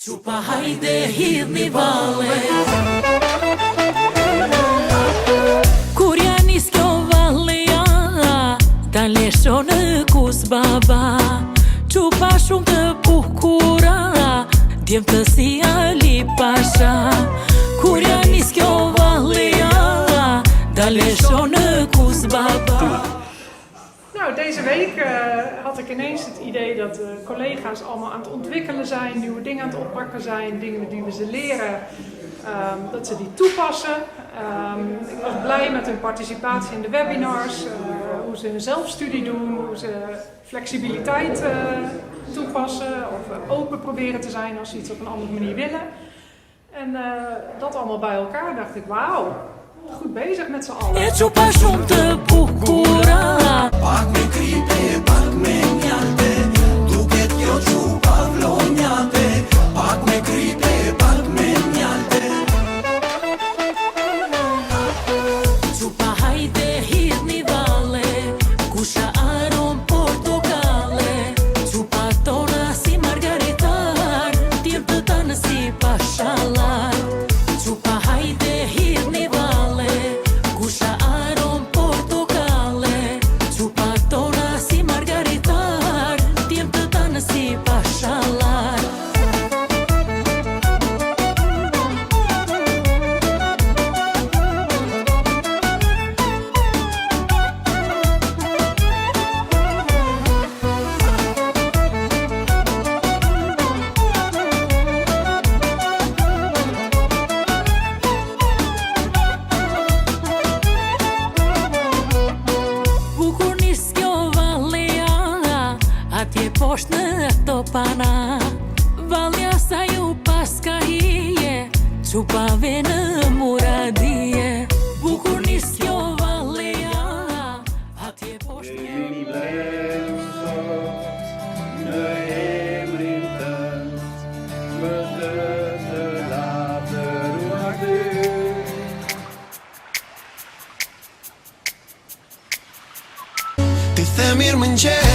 Qupa hajde hidhni valle. Kur ja nis kjo valleja, dale sho në kus baba. Qupa shumë të bukura, djem të si Ali Pasha. Kur ja nis kjo valleja, dale sho në kus baba. Nou, deze week had ik ineens het idee dat collega's allemaal aan het ontwikkelen zijn, nieuwe dingen aan het oppakken zijn, dingen die we ze leren, dat ze die toepassen. Ik was blij met hun participatie in de webinars, hoe ze hun zelfstudie doen, hoe ze flexibiliteit toepassen of open proberen te zijn als ze iets op een andere manier willen. En dat allemaal bij elkaar dacht ik, wauw, goed bezig met z'n allen. Pak me kripe, pak me njalte, duket jo qupa vlonjate. Pak me kripe, pak me njalte. Qupa hajde hidhni valle, kusha aron portokale. Qupa tona si margaritar, tjerë të tanë si pashallar. Qupa hajde hidhni valle, kusha aron portokale. Qupa tona si margaritar, tjerë të tanë si pashallar. Bukur nis kjo valleja, atje poshtë në topana. Vallja sa ju pas ka hije, qupave në muradije. Bukur nis kjo valleja, atje poshtë në Jemi blenë sot në emrin tënd, më të lavdëruar ty. Ti the mirë mëngjes.